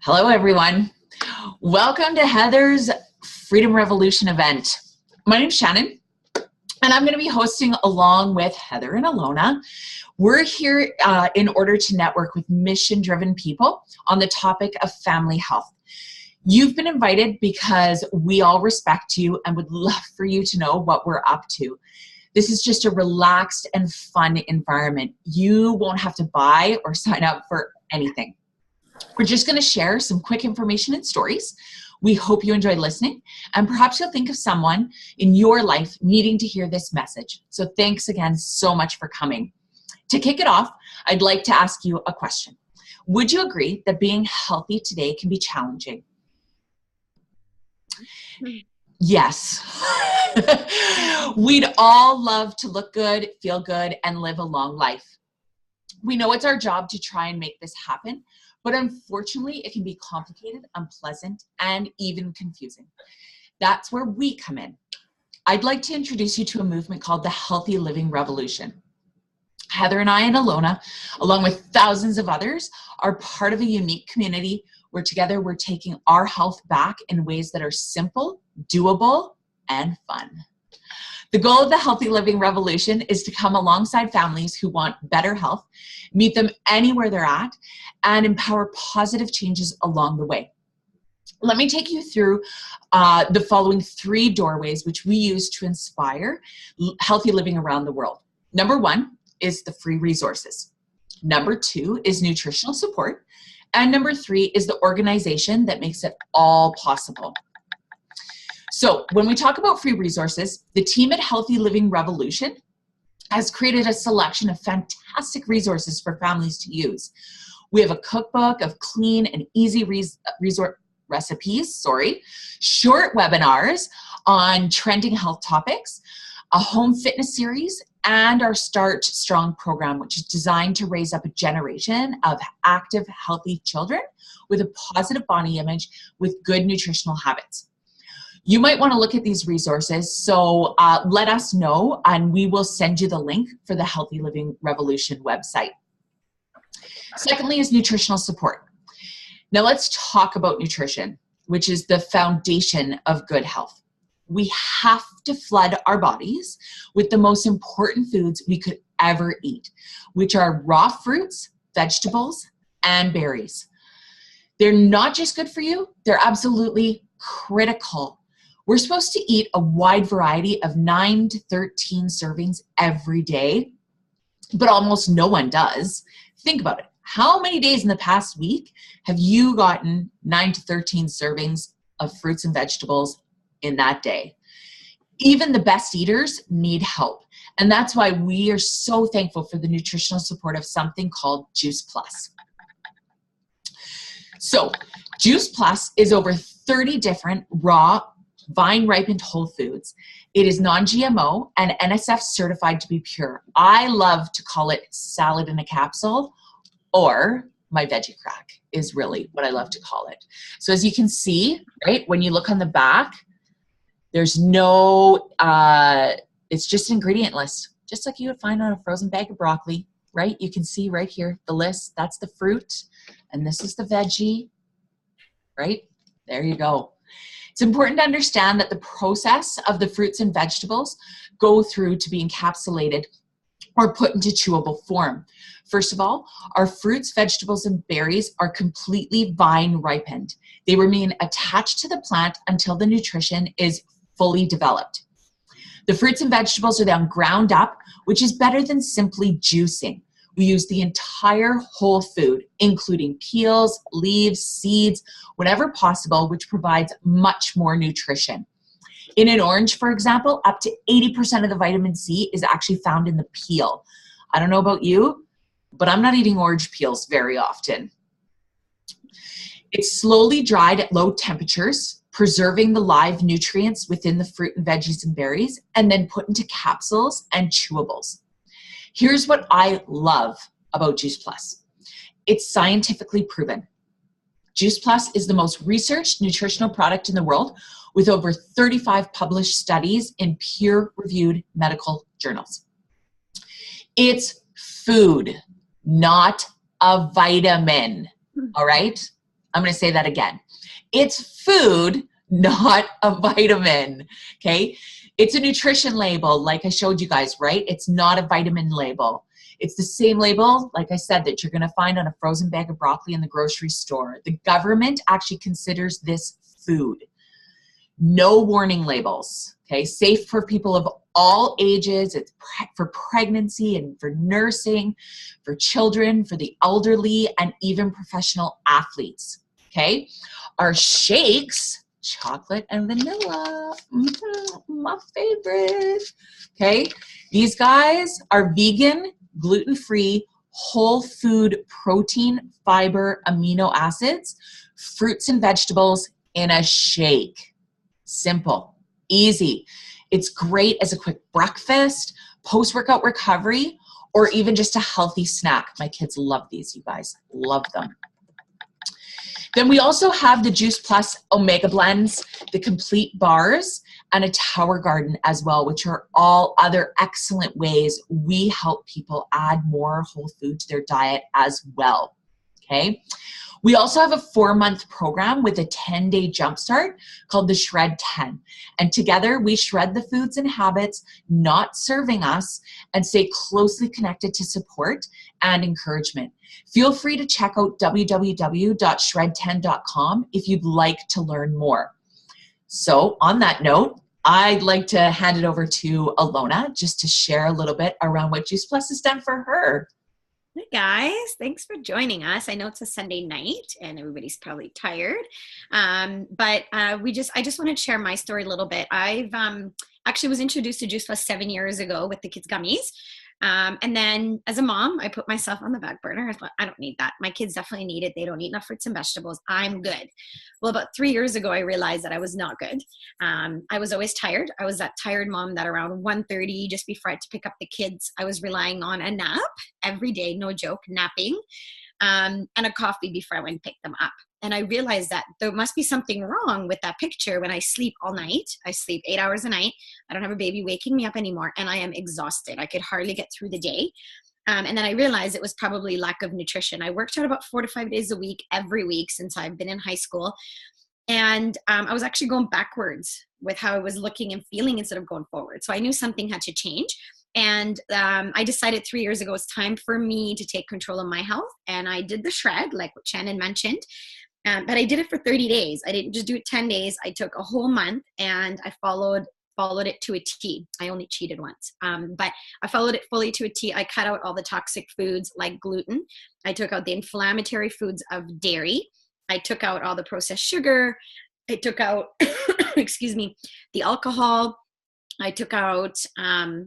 Hello, everyone. Welcome to Heather's Freedom Revolution event. My name's Shannon, and I'm going to be hosting along with Heather and Alona. We're here in order to network with mission-driven people on the topic of family health. You've been invited because we all respect you and would love for you to know what we're up to. This is just a relaxed and fun environment. You won't have to buy or sign up for anything. We're just going to share some quick information and stories. We hope you enjoy listening, and perhaps you'll think of someone in your life needing to hear this message. So thanks again so much for coming. To kick it off, I'd like to ask you a question. Would you agree that being healthy today can be challenging? Yes. We'd all love to look good, feel good, and live a long life. We know it's our job to try and make this happen, but unfortunately, it can be complicated, unpleasant, and even confusing. That's where we come in. I'd like to introduce you to a movement called the Healthy Living Revolution. Heather and I and Alona, along with thousands of others, are part of a unique community where together we're taking our health back in ways that are simple, doable, and fun. The goal of the Healthy Living Revolution is to come alongside families who want better health, meet them anywhere they're at, and empower positive changes along the way. Let me take you through the following 3 doorways which we use to inspire healthy living around the world. Number 1 is the free resources. Number 2 is nutritional support. And number 3 is the organization that makes it all possible. So when we talk about free resources, the team at Healthy Living Revolution has created a selection of fantastic resources for families to use. We have a cookbook of clean and easy recipes, short webinars on trending health topics, a home fitness series, and our Start Strong program, which is designed to raise up a generation of active, healthy children with a positive body image with good nutritional habits. You might want to look at these resources, so let us know and we will send you the link for the Healthy Living Revolution website. Secondly is nutritional support. Now let's talk about nutrition, which is the foundation of good health. We have to flood our bodies with the most important foods we could ever eat, which are raw fruits, vegetables, and berries. They're not just good for you, they're absolutely critical. We're supposed to eat a wide variety of 9 to 13 servings every day, but almost no one does. Think about it. How many days in the past week have you gotten 9 to 13 servings of fruits and vegetables in that day? Even the best eaters need help. And that's why we are so thankful for the nutritional support of something called Juice Plus. So Juice Plus is over 30 different raw vine-ripened whole foods. It is non-GMO and NSF certified to be pure. I love to call it salad in a capsule, or my veggie crack is really what I love to call it. So as you can see, right, when you look on the back, there's no, it's just an ingredient list, just like you would find on a frozen bag of broccoli, right? You can see right here, the list, that's the fruit, and this is the veggie, right? There you go. It's important to understand that the process of the fruits and vegetables go through to be encapsulated or put into chewable form. First of all, our fruits, vegetables, and berries are completely vine ripened. They remain attached to the plant until the nutrition is fully developed. The fruits and vegetables are then ground up, which is better than simply juicing. We use the entire whole food, including peels, leaves, seeds, whatever possible, which provides much more nutrition. In an orange, for example, up to 80% of the vitamin C is actually found in the peel. I don't know about you, but I'm not eating orange peels very often. It's slowly dried at low temperatures, preserving the live nutrients within the fruit and veggies and berries, and then put into capsules and chewables. Here's what I love about Juice Plus. It's scientifically proven. Juice Plus is the most researched nutritional product in the world with over 35 published studies in peer-reviewed medical journals. It's food, not a vitamin, all right? I'm going to say that again. It's food, not a vitamin, okay? It's a nutrition label, like I showed you guys, right? It's not a vitamin label. It's the same label, like I said, that you're going to find on a frozen bag of broccoli in the grocery store. The government actually considers this food. No warning labels, okay? Safe for people of all ages. It's for pregnancy and for nursing, for children, for the elderly, and even professional athletes, okay? Our shakes, chocolate and vanilla, my favorite, okay? These guys are vegan, gluten-free, whole food protein, fiber, amino acids, fruits and vegetables in a shake. Simple, easy. It's great as a quick breakfast, post-workout recovery, or even just a healthy snack. My kids love these, you guys. Love them. Then we also have the Juice Plus Omega Blends, the complete bars, and a Tower Garden as well, which are all other excellent ways we help people add more whole food to their diet as well, okay? We also have a 4-month program with a 10-day jumpstart called the Shred 10. And together we shred the foods and habits not serving us and stay closely connected to support and encouragement. Feel free to check out www.shred10.com if you'd like to learn more. So on that note, I'd like to hand it over to Alona just to share a little bit around what Juice Plus has done for her. Hey guys, thanks for joining us. I know it's a Sunday night and everybody's probably tired, but I just wanted to share my story a little bit. I've actually was introduced to Juice Plus 7 years ago with the kids' gummies. And then as a mom, I put myself on the back burner. I thought, I don't need that. My kids definitely need it. They don't eat enough fruits and vegetables. I'm good. Well, about 3 years ago, I realized that I was not good. I was always tired. I was that tired mom that around 1:30, just before I had to pick up the kids, I was relying on a nap every day, no joke, napping, and a coffee before I went and pick them up. And I realized that there must be something wrong with that picture when I sleep all night. I sleep 8 hours a night. I don't have a baby waking me up anymore, and I am exhausted. I could hardly get through the day. And then I realized it was probably lack of nutrition. I worked out about 4 to 5 days a week, every week since I've been in high school. And I was actually going backwards with how I was looking and feeling instead of going forward. So I knew something had to change. And I decided 3 years ago it's time for me to take control of my health. And I did the shred, like what Shannon mentioned. But I did it for 30 days. I didn't just do it 10 days. I took a whole month and I followed it to a T. I only cheated once, but I followed it fully to a T. I cut out all the toxic foods like gluten. I took out the inflammatory foods of dairy. I took out all the processed sugar. I took out, excuse me, the alcohol. I took out,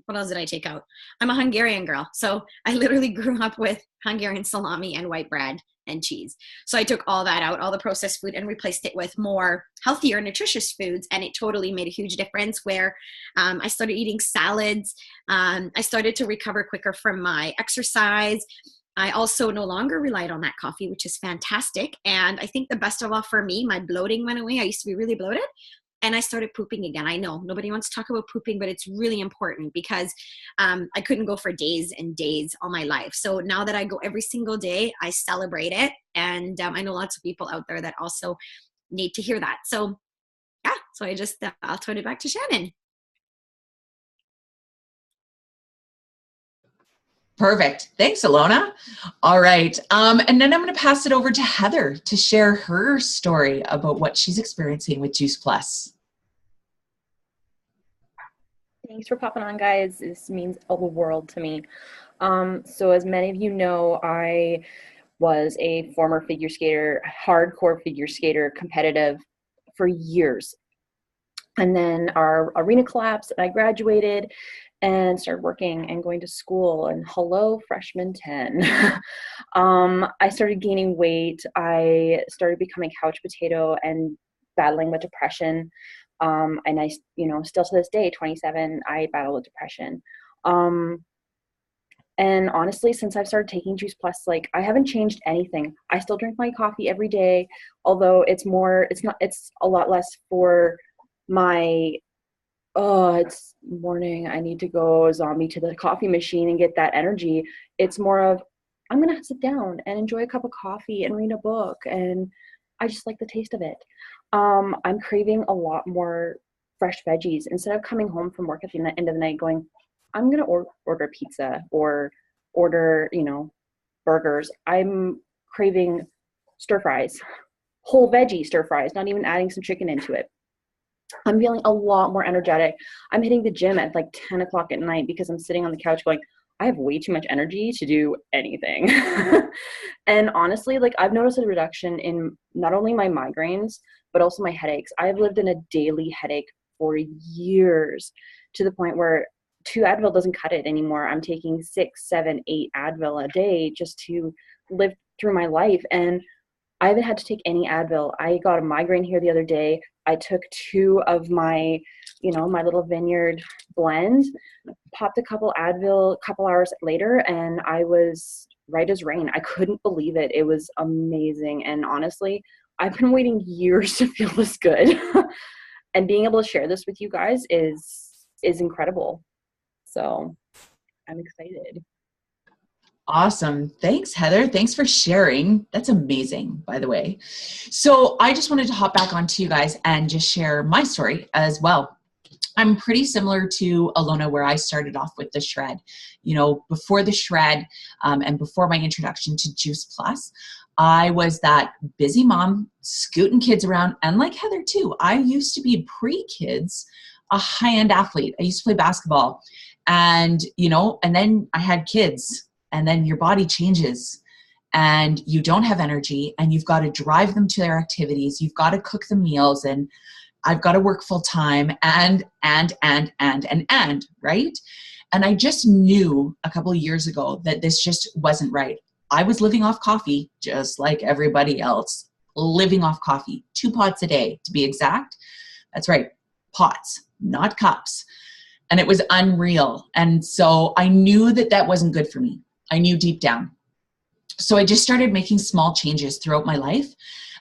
what else did I take out? I'm a Hungarian girl. So I literally grew up with Hungarian salami and white bread and cheese. So I took all that out, all the processed food, and replaced it with more healthier, nutritious foods. And it totally made a huge difference where I started eating salads. I started to recover quicker from my exercise. I also no longer relied on that coffee, which is fantastic. And I think the best of all for me, my bloating went away. I used to be really bloated. And I started pooping again. I know nobody wants to talk about pooping, but it's really important because I couldn't go for days and days all my life. So now that I go every single day, I celebrate it. And I know lots of people out there that also need to hear that. So yeah, so I'll turn it back to Shannon. Perfect. Thanks, Alona. All right. And then I'm going to pass it over to Heather to share her story about what she's experiencing with Juice Plus. Thanks for popping on, guys. This means the world to me. So as many of you know, I was a former figure skater, hardcore figure skater, competitive for years. And then our arena collapsed and I graduated and started working and going to school, and hello, freshman 10. I started gaining weight. I started becoming couch potato and battling with depression. And I, still to this day, 27, I battle with depression. And honestly, since I've started taking Juice Plus, like, I haven't changed anything. I still drink my coffee every day, although it's a lot less for my, it's morning, I need to go zombie to the coffee machine and get that energy. It's more of, I'm going to sit down and enjoy a cup of coffee and read a book and I just like the taste of it. I'm craving a lot more fresh veggies. Instead of coming home from work at the end of the night going, I'm going to order pizza or order, burgers. I'm craving stir fries, whole veggie stir fries, not even adding some chicken into it. I'm feeling a lot more energetic. I'm hitting the gym at like 10 o'clock at night because I'm sitting on the couch going, I have way too much energy to do anything. And honestly, like I've noticed a reduction in not only my migraines, but also my headaches. I've lived in a daily headache for years, to the point where 2 Advil doesn't cut it anymore. I'm taking 6, 7, 8 Advil a day just to live through my life. And I haven't had to take any Advil. I got a migraine here the other day. I took 2 of my, my little Vineyard blend, popped a couple Advil a couple hours later, and I was right as rain. I couldn't believe it. It was amazing. And honestly, I've been waiting years to feel this good. And being able to share this with you guys is incredible. So I'm excited. Awesome. Thanks, Heather. Thanks for sharing. That's amazing, by the way. So I just wanted to hop back onto you guys and just share my story as well. I'm pretty similar to Alona, where I started off with the shred. Before the shred and before my introduction to Juice Plus, I was that busy mom scooting kids around. And like Heather too, I used to be pre-kids, a high-end athlete. I used to play basketball and then I had kids. And then your body changes and you don't have energy and you've got to drive them to their activities. You've got to cook the meals and I've got to work full time and, right? And I just knew a couple of years ago that this just wasn't right. I was living off coffee just like everybody else, living off coffee, 2 pots a day to be exact. That's right, pots, not cups. And it was unreal. And so I knew that that wasn't good for me. I knew deep down. So I just started making small changes throughout my life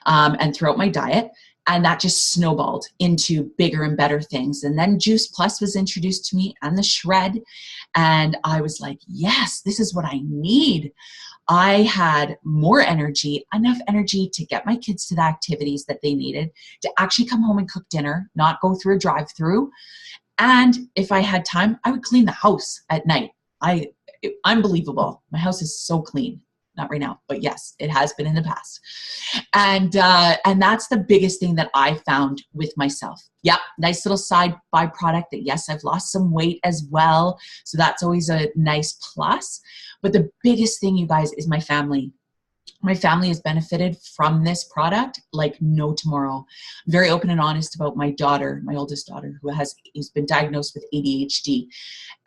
and throughout my diet. And that just snowballed into bigger and better things. And then Juice Plus was introduced to me and the shred. And I was like, yes, this is what I need. I had more energy, enough energy to get my kids to the activities that they needed, to actually come home and cook dinner, not go through a drive-through. And if I had time, I would clean the house at night. Unbelievable. My house is so clean. Not right now, but yes, it has been in the past. And that's the biggest thing that I found with myself. Yep, nice little side byproduct that yes, I've lost some weight as well. So that's always a nice plus. But the biggest thing, you guys, is my family. My family has benefited from this product like no tomorrow. I'm very open and honest about my daughter, my oldest daughter, who's been diagnosed with ADHD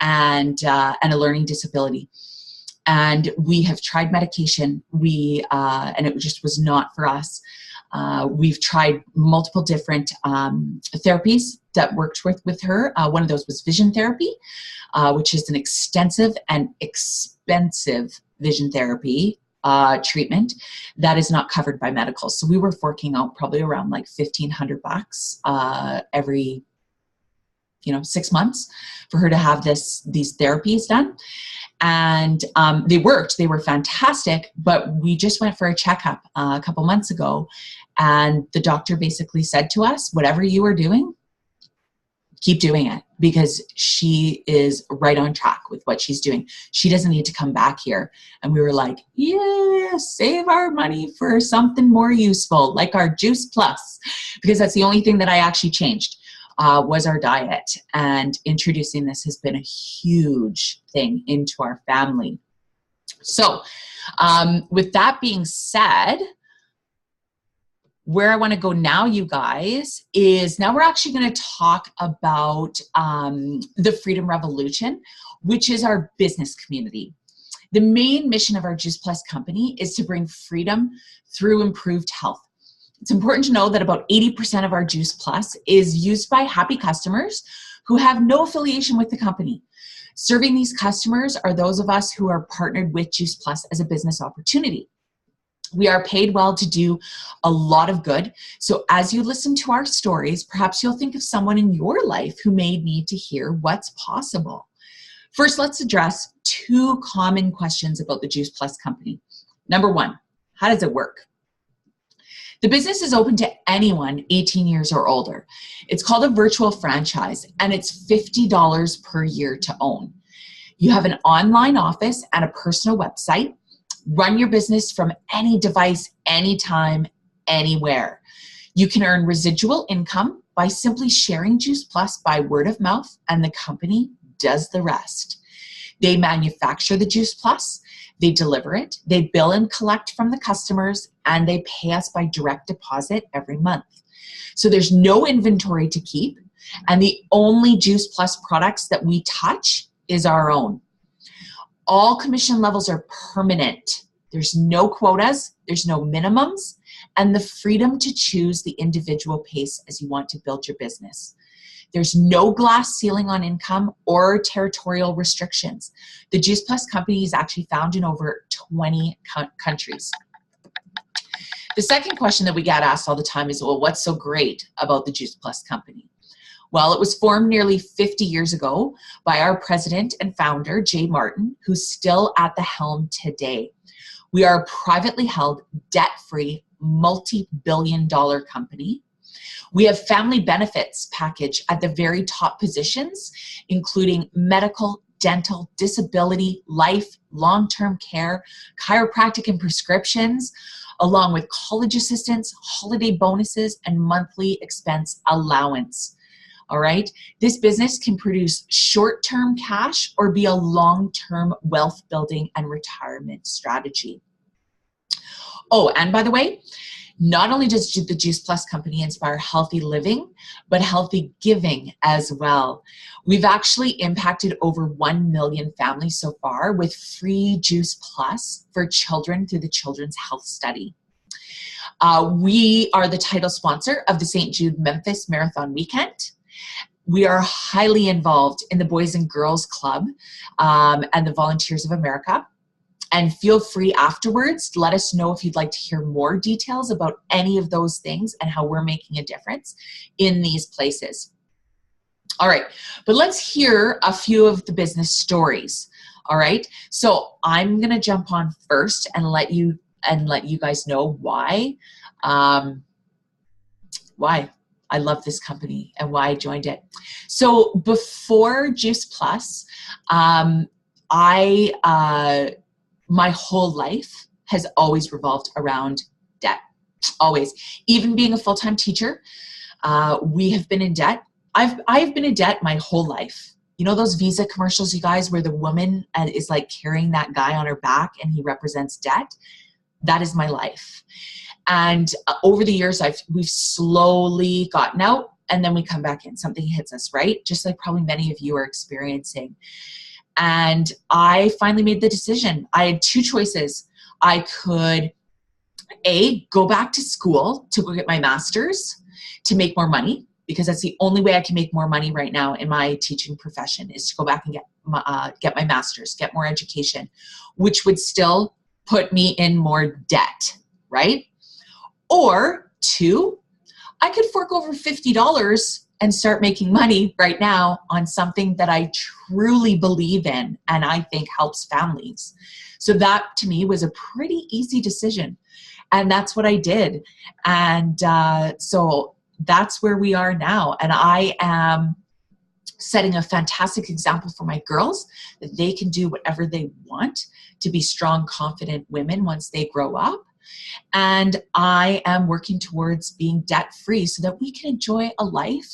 and a learning disability. And we have tried medication. And it just was not for us. We've tried multiple different therapies that worked with her. One of those was vision therapy, which is an extensive and expensive vision therapy treatment that is not covered by medical. So we were forking out probably around like $1,500 every 6 months for her to have these therapies done. And they worked. They were fantastic. But we just went for a checkup a couple months ago. And the doctor basically said to us, whatever you are doing, keep doing it, because she is right on track with what she's doing. She doesn't need to come back here. And we were like, yeah, save our money for something more useful, like our Juice Plus, because that's the only thing that I actually changed. Was our diet, and introducing this has been a huge thing into our family. So with that being said, where I want to go now, you guys, is now we're actually going to talk about the Freedom Revolution, which is our business community. The main mission of our Juice Plus company is to bring freedom through improved health. It's important to know that about 80% of our Juice Plus is used by happy customers who have no affiliation with the company. Serving these customers are those of us who are partnered with Juice Plus as a business opportunity. We are paid well to do a lot of good. So as you listen to our stories, perhaps you'll think of someone in your life who may need to hear what's possible. First, let's address 2 common questions about the Juice Plus company. Number 1, how does it work? The business is open to anyone 18 years or older. It's called a virtual franchise, and it's $50 per year to own. You have an online office and a personal website. Run your business from any device, anytime, anywhere. You can earn residual income by simply sharing Juice Plus by word of mouth, and the company does the rest. They manufacture the Juice Plus, they deliver it, they bill and collect from the customers, and they pay us by direct deposit every month. So there's no inventory to keep, and the only Juice Plus products that we touch is our own. All commission levels are permanent. There's no quotas, there's no minimums, and the freedom to choose the individual pace as you want to build your business. There's no glass ceiling on income or territorial restrictions. The Juice Plus company is actually found in over 20 countries. The second question that we get asked all the time is, well, what's so great about the Juice Plus company? Well, it was formed nearly 50 years ago by our president and founder, Jay Martin, who's still at the helm today. We are a privately held, debt-free, multi-billion-dollar company. We have family benefits package at the very top positions, including medical, dental, disability, life, long-term care, chiropractic and prescriptions, along with college assistance, holiday bonuses, and monthly expense allowance. All right. This business can produce short-term cash or be a long-term wealth building and retirement strategy. Oh, and by the way, not only does the Juice Plus company inspire healthy living, but healthy giving as well. We've actually impacted over 1 million families so far with free Juice Plus for children through the Children's Health Study. We are the title sponsor of the St. Jude Memphis Marathon Weekend. We are highly involved in the Boys and Girls Club and the Volunteers of America. And feel free afterwards to let us know if you'd like to hear more details about any of those things and how we're making a difference in these places. All right, but let's hear a few of the business stories. All right, so I'm gonna jump on first and let you guys know why I love this company and why I joined it. So before Juice Plus, my whole life has always revolved around debt, always. Even being a full-time teacher, we have been in debt. I've been in debt my whole life. You know those Visa commercials, you guys, where the woman is like carrying that guy on her back and he represents debt? That is my life. And over the years, we've slowly gotten out and then we come back in. Something hits us, right? Just like probably many of you are experiencing. And I finally made the decision. I had two choices. I could, A, go back to school to go get my master's to make more money, because that's the only way I can make more money right now in my teaching profession, is to go back and get my master's, get more education, which would still put me in more debt, right? Or two, I could fork over $50 and start making money right now on something that I truly believe in and I think helps families. So that to me was a pretty easy decision. And that's what I did. And so that's where we are now. And I am setting a fantastic example for my girls that they can do whatever they want to be strong, confident women once they grow up. And I am working towards being debt-free so that we can enjoy a life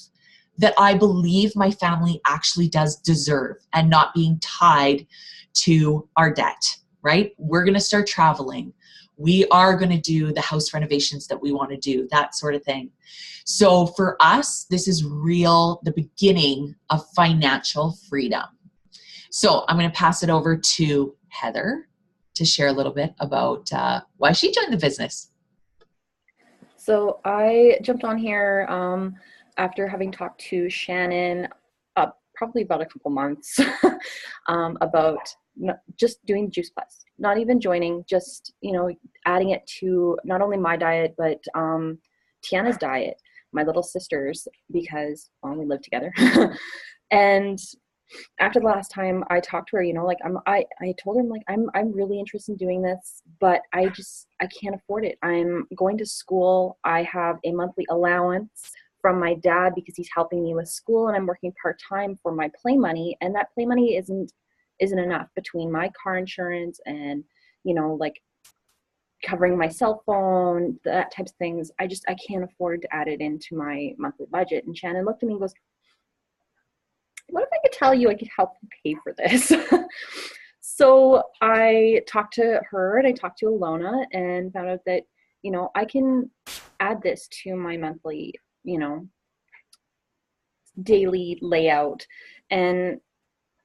that I believe my family actually does deserve and not being tied to our debt, right? We're going to start traveling. We are going to do the house renovations that we want to do, that sort of thing. So for us, this is the beginning of financial freedom. So I'm going to pass it over to Heather to share a little bit about why she joined the business. So I jumped on here after having talked to Shannon probably about a couple months about just doing Juice Plus, not even joining, just, adding it to not only my diet, but Tiana's diet, my little sisters, because we live together. And after the last time I talked to her, like I told her, like, I'm really interested in doing this, but I can't afford it. I'm going to school. I have a monthly allowance from my dad because he's helping me with school, and I'm working part-time for my play money, and that play money isn't enough between my car insurance and, like covering my cell phone, that types of things. I can't afford to add it into my monthly budget. And Shannon looked at me and goes, what if I could tell you I could help you pay for this? So I talked to her and I talked to Alona and found out that, I can add this to my monthly, daily layout, and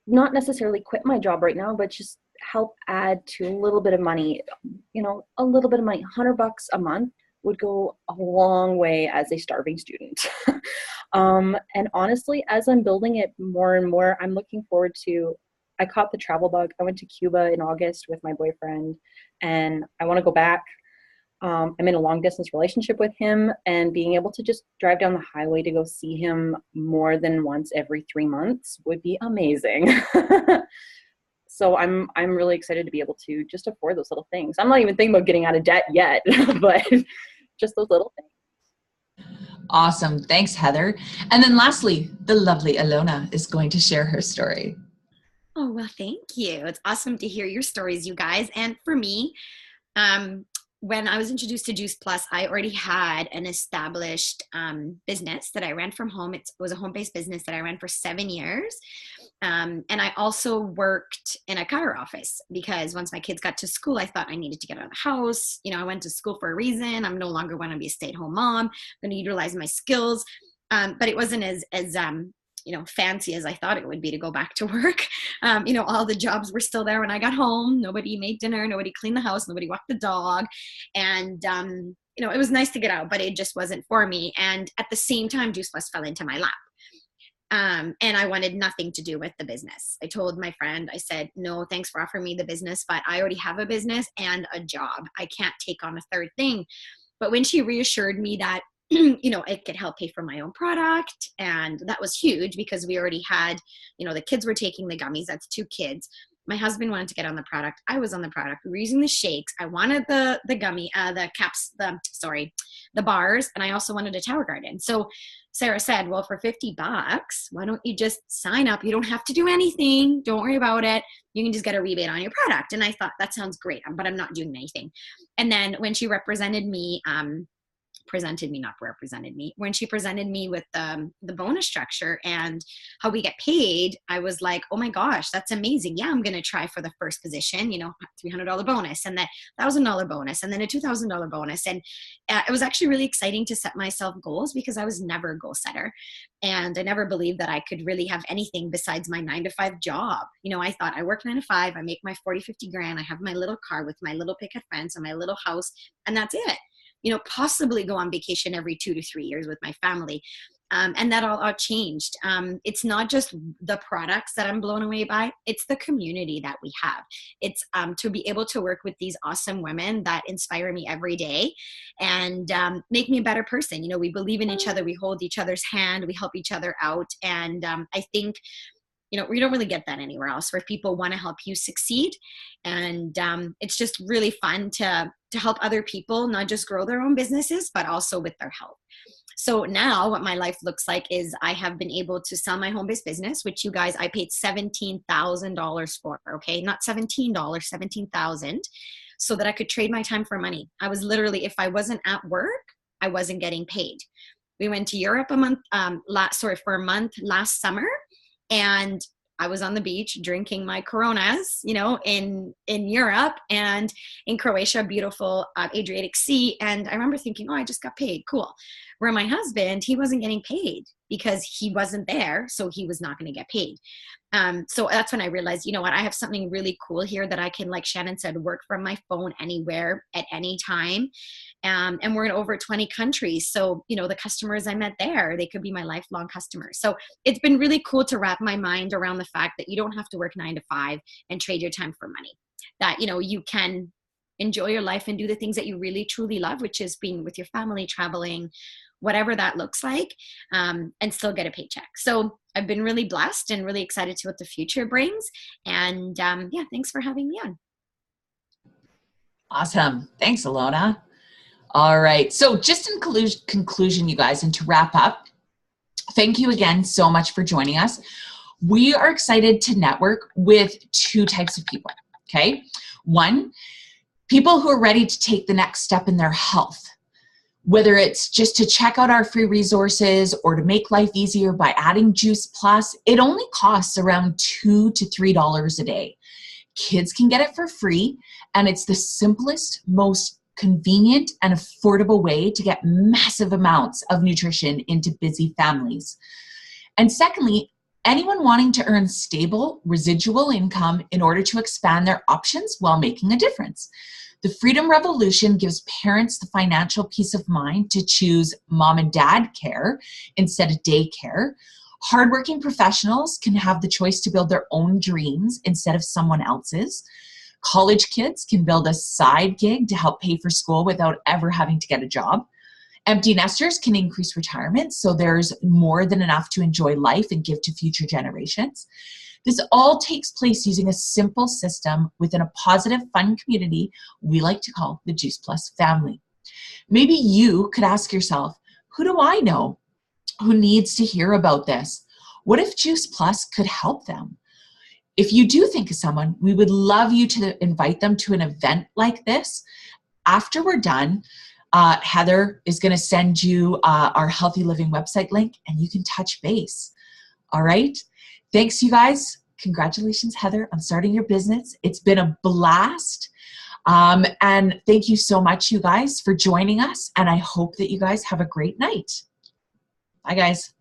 not necessarily quit my job right now, but just help add to a little bit of money. A little bit of money, $100 a month would go a long way as a starving student. And honestly, as I'm building it more and more, I'm looking forward to, I caught the travel bug. I went to Cuba in August with my boyfriend, and I want to go back. I'm in a long distance relationship with him, and being able to just drive down the highway to go see him more than once every 3 months would be amazing. So I'm really excited to be able to just afford those little things. I'm not even thinking about getting out of debt yet, but just those little things. Awesome. Thanks, Heather. And then lastly, the lovely Alona is going to share her story. Oh, well, thank you. It's awesome to hear your stories, you guys. And for me, when I was introduced to Juice Plus, I already had an established business that I ran from home. It was a home-based business that I ran for 7 years. And I also worked in a car office because once my kids got to school, I thought I needed to get out of the house. I went to school for a reason. I'm no longer want to be a stay-at-home mom. I'm going to utilize my skills. But it wasn't as fancy as I thought it would be to go back to work. All the jobs were still there when I got home. Nobody made dinner, nobody cleaned the house, nobody walked the dog. And, it was nice to get out, but it just wasn't for me. And at the same time, Juice Plus fell into my lap. And I wanted nothing to do with the business. I told my friend, I said, no, thanks for offering me the business, but I already have a business and a job. I can't take on a third thing. But when she reassured me that, it could help pay for my own product. And that was huge because we already had, the kids were taking the gummies. That's 2 kids. My husband wanted to get on the product. I was on the product. We were using the shakes. I wanted the gummy, the caps, the bars. And I also wanted a Tower Garden. So Sarah said, well, for $50, why don't you just sign up? You don't have to do anything. Don't worry about it. You can just get a rebate on your product. And I thought that sounds great, but I'm not doing anything. And then when she represented me, when she presented me with the bonus structure and how we get paid, I was like, oh my gosh, that's amazing. Yeah, I'm going to try for the first position, $300 bonus and that $1,000 bonus and then a $2,000 bonus. And it was actually really exciting to set myself goals because I was never a goal setter. And I never believed that I could really have anything besides my 9-to-5 job. I thought I work 9 to 5, I make my 40, 50 grand. I have my little car with my little picket fence and my little house, and that's it. Possibly go on vacation every 2 to 3 years with my family. And that all changed. It's not just the products that I'm blown away by. It's the community that we have. It's to be able to work with these awesome women that inspire me every day and make me a better person. We believe in each other. We hold each other's hand. We help each other out. And I think we don't really get that anywhere else where people want to help you succeed. And it's just really fun to help other people, not just grow their own businesses, but also with their health. So now what my life looks like is I have been able to sell my home-based business, which you guys, I paid $17,000 for, okay? Not $17, $17,000, so that I could trade my time for money. I was literally, if I wasn't at work, I wasn't getting paid. We went to Europe for a month last summer, and I was on the beach drinking my Coronas, in Europe and in Croatia, beautiful Adriatic Sea. And I remember thinking, oh, I just got paid. Cool. Where my husband, he wasn't getting paid because he wasn't there. So he was not going to get paid. So that's when I realized, I have something really cool here that I can, like Shannon said, work from my phone anywhere at any time. And we're in over 20 countries. So, the customers I met there, they could be my lifelong customers. So it's been really cool to wrap my mind around the fact that you don't have to work 9 to 5 and trade your time for money. That, you can enjoy your life and do the things that you really, truly love, which is being with your family, traveling, whatever that looks like, and still get a paycheck. So I've been really blessed and really excited to what the future brings. And yeah, thanks for having me on. Awesome. Thanks, Alona. All right. So just in conclusion, you guys, and to wrap up, thank you again so much for joining us. We are excited to network with two types of people, okay? One, people who are ready to take the next step in their health, whether it's just to check out our free resources or to make life easier by adding Juice Plus. It only costs around $2 to $3 a day. Kids can get it for free, and it's the simplest, most convenient and affordable way to get massive amounts of nutrition into busy families. And secondly, anyone wanting to earn stable, residual income in order to expand their options while making a difference. The Freedom Revolution gives parents the financial peace of mind to choose mom and dad care instead of daycare. Hardworking professionals can have the choice to build their own dreams instead of someone else's. College kids can build a side gig to help pay for school without ever having to get a job. Empty nesters can increase retirement so there's more than enough to enjoy life and give to future generations. This all takes place using a simple system within a positive, fun community we like to call the Juice Plus family. Maybe you could ask yourself, who do I know who needs to hear about this? What if Juice Plus could help them? If you do think of someone, we would love you to invite them to an event like this. After we're done, Heather is going to send you our Healthy Living website link, and you can touch base. All right? Thanks, you guys. Congratulations, Heather, on starting your business. It's been a blast. And thank you so much, you guys, for joining us. And I hope that you guys have a great night. Bye, guys.